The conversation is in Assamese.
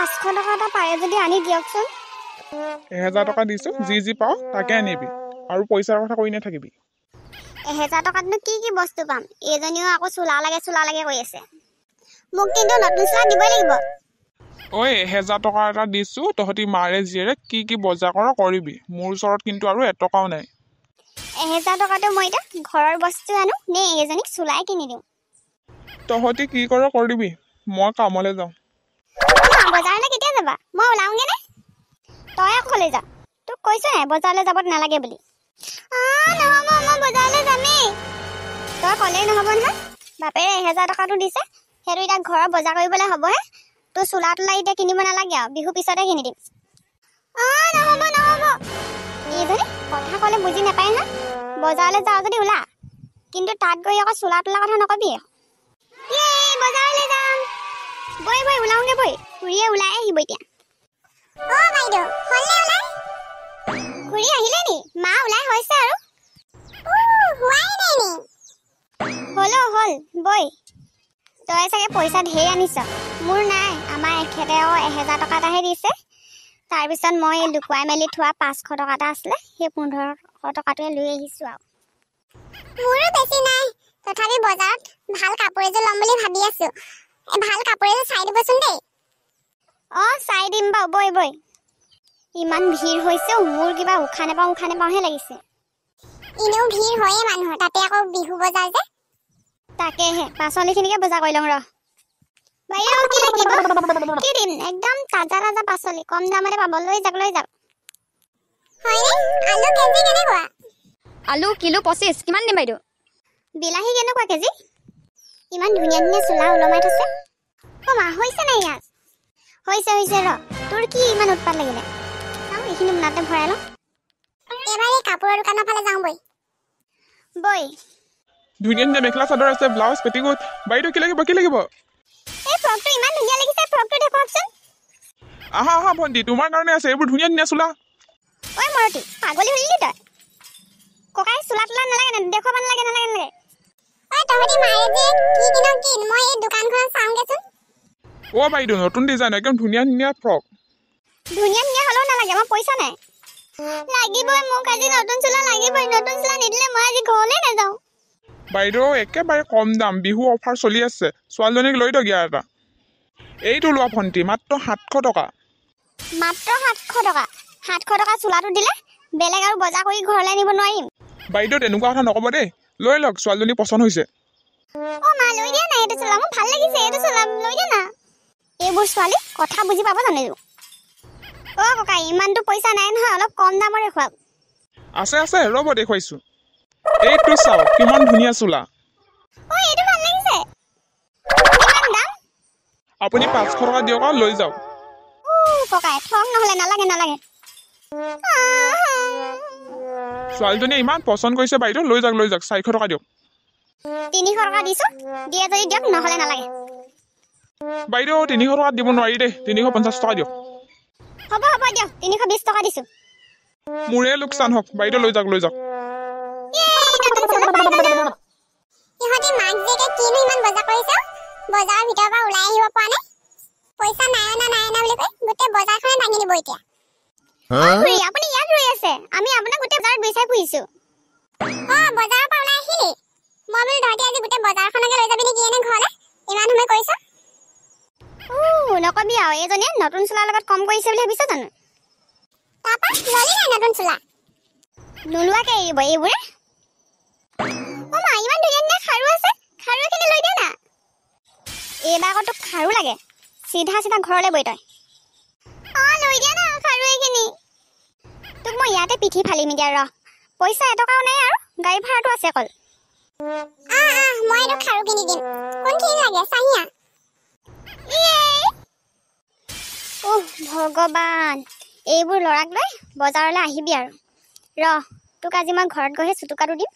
500 টকা এটা পাৰে যদি আনি দিয়কচোন 1000 টকা দিছো যি যি পাও তাকে আনিবি আৰু পইচাৰ কথা কৈ নাথাকিবি 1000 টকাতনো কি বস্তু পাম এজনীও আকৌ চুলা লাগে কৈ আছে মোক কিন্তু নতুন চুলা দিবই লাগিব ঐ 1000 টকা এটা দিছো তহতি মাৰে জিৰে কি বজাৰ কৰিবি মোৰ ওচৰত কিন্তু আৰু এটকাও নাই 1000 টকাটো মই এটা ঘৰৰ বস্তু আনো নে এজনীক চুলাই কিনি দিম তহতি কি কৰিবি মই কামলৈ যাওঁ বজাৰলৈ কেতিয়া যাবা মই ওলাওঁগে নে তই অকলে যা তোক কৈছো হে বজাৰলৈ যাব নালাগে বুলি নহব মই বজাৰলৈ যামেই তই ক'লেই নহব নহয় বাপেৰে 1000 টকাটো দিছে সেইটো এতিয়া ঘৰৰ বজাৰ কৰিবলৈ হ'ব হে তোৰ চুলা তোলা এতিয়া কিনিব নালাগে আৰু বিহু পিছতে কিনি দিম নহব এইজনী কথা ক'লে বুজি নাপায় না বজাৰলৈ যাওঁ যদি ওলা কিন্তু তাত গৈ আকৌ চুলা তোলা কথা নকবি বজাৰলৈ যাম বৈ ওলাওঁগে বৈ খুৰীয়ে ওলাই আহিব এতিয়া বাইদেউ হলনে ওলাই খুৰী আহিলে নি মা ওলাই হৈছে আৰু হোৱাই নাই নি হল বৈ তই চাগে পইচা ঢেৰ আনিছ মোৰ নাই আমাৰ এখেতেও 1000 টকা এটাহে দিছে তাৰপিছত মই লুকুৱাই মেলি থোৱা 500 টকা এটা আছিলে সেই 1500 টকাটোৱে লৈ আহিছো আৰু মোৰো বেছি নাই তথাপি বজাৰত ভাল কাপোৰ এযোৰ ল'ম বুলি ভাবি আছো ভাল কাপোৰ এযোৰ চাই দিবচোন দেই চাই দিম বাৰু বৈ ইমান ভিৰ হৈছে মোৰ কিবা উশাহ নেপাওঁহে লাগিছে ইনেও ভিৰ হয়ে মানুহৰ তাতে আকৌ বিহু বজাৰ যে তাকেহে পাচলিখিনিকে বজাৰ কৰি লওঁ ৰ বাইদেউ কি লাগিব কি দিম একদম তাজা পাচলি কম দামতে পাব লৈ যাওক হয়নে আলু কেজি কেনেকুৱা আলু কিলো 25 কিমান দিম বাইদেউ বিলাহী কেনেকুৱা কেজি ইমান ধুনীয়া চুলা ওলমাই থৈছে মা হৈছে নাই ইয়াত হৈছে ৰ তোৰ কি ইমান উৎপাত লাগিলে চাওঁ এইখিনি মোনাতে ভৰাই লওঁ এবাৰ এই কাপোৰৰ দোকানৰ ফালে যাওঁ বৈ ধুনীয়া মেখেলা চাদৰ আছে ব্লাউজ পেটিকোট বাইদেউ কি লাগিব এই ফ্ৰকটো ইমান ধুনীয়া লাগিছে ফ্ৰকটো দেখুৱাকচোন আহা ভণ্টি তোমাৰ কাৰণে আছে এইবোৰ ধুনীয়া চুলা ঐ মৰতি পাগলী হলি তই ককাই চুলা তোলা নালাগে দেখুৱাব নালাগে তহঁতি মায়ে যে কি কিন মই এই দোকানখন চাওঁগেচোন বাইদেউ নতুন ডিজাইন একদম ধুনীয়া ফ্ৰক ধুনীয়া হ'লেও নালাগে মই পইচা নাই লাগিবই মোক আজি নতুন চুলা নিদিলে মই আজি ঘৰলৈ নাযাওঁ বাইদেউ একেবাৰে কম দাম বিহু অফাৰ চলি আছে ছোৱালীজনীক লৈ দিয়ক ইয়াৰ এটা এইটো লোৱা ভণ্টি মাত্ৰ 700 টকা 700 টকা চুলাটো দিলে বেলেগ আৰু বজাৰ কৰি ঘৰলৈ নিব নোৱাৰিম বাইদেউ তেনেকুৱা কথা নকব দেই লৈ লওক ছোৱালীজনী পছন্দ হৈছে মা লৈ দিয়া না এইটো চুলা মোৰ ভাল লাগিছে এইটো চুলা লৈ দিয়া না এইবোৰ ছোৱালী কথা বুজি পাব জানে ককাই ইমানটো পইচা নাই নহয় অলপ কম দামৰে খুৱাওক আছে ৰ'ব দেখুৱাইছো এইটো চাওক কিমান ধুনীয়া চুলা এইটো ভাল লাগিছে কিমান দাম আপুনি 500 টকা দিয়ক আৰু লৈ যাওক ককাই ঠগ নহলে নালাগে ছোৱালীজনীয়ে ইমান পছন্দ কৰিছে বাইদেউ লৈ যাওক 400 টকা দিয়ক 300 টকা দিছো দিয়ে যদি দিয়ক নহলে নালাগে বাইদেউ 300 টকা দিব নোৱাৰি দেই 350 টকা দিয়ক হ'ব দিয়ক 320 টকা দিছো মোৰে লোকচান হওক বাইদেউ লৈ যাওক ইহঁতি মাক যেকে কিনো ইমান বজাৰ কৰিছে বজাৰৰ ভিতৰৰ পৰা ওলাই আহিব পৰা নাই পইচা নাই বুলি কৈ গোটেই বজাৰখনে ভাঙি দিব এতিয়া খুৰী আপুনি ইয়াত ৰৈ আছে আমি আপোনাক গোটেই বজাৰত বিচাৰি ফুৰিছো বজাৰৰ পৰা ওলাই আহিলি মই বোলো ধৰতি আজি গোটেই বজাৰখনকে লৈ যাবি নেকি এনে ঘৰলে ইমান সময় কৰিছ নকবি আৰু এইজনীয়ে নতুন চুলাৰ লগত কম কৰিছে বুলি ভাবিছ জানো তাপা ললি নাই নতুন চুলা নোলোৱাকে এৰিব এইবোৰে মা ইমান ধুনীয়া খাৰু আছে খাৰুখিনি লৈ দিয়া না এইবাৰ আকৌ তোক খাৰু লাগে চিধা ঘৰলৈ বৈ তই লৈ দিয়া না খাৰু এইখিনি তোক মই ইয়াতে পিঠি ফালিম এতিয়া ৰ পইচা এটকাও নাই আৰু গাড়ী ভাড়াটো আছে অকল মই এইটো খাৰু কিনি দিম কোনখিনি লাগে চাহিয়া ভগৱান এইবোৰ ল'ৰাক লৈ বজাৰলৈ আহিবি আৰু ৰ তোক আজি মই ঘৰত গৈহে চুটুকাটো দিম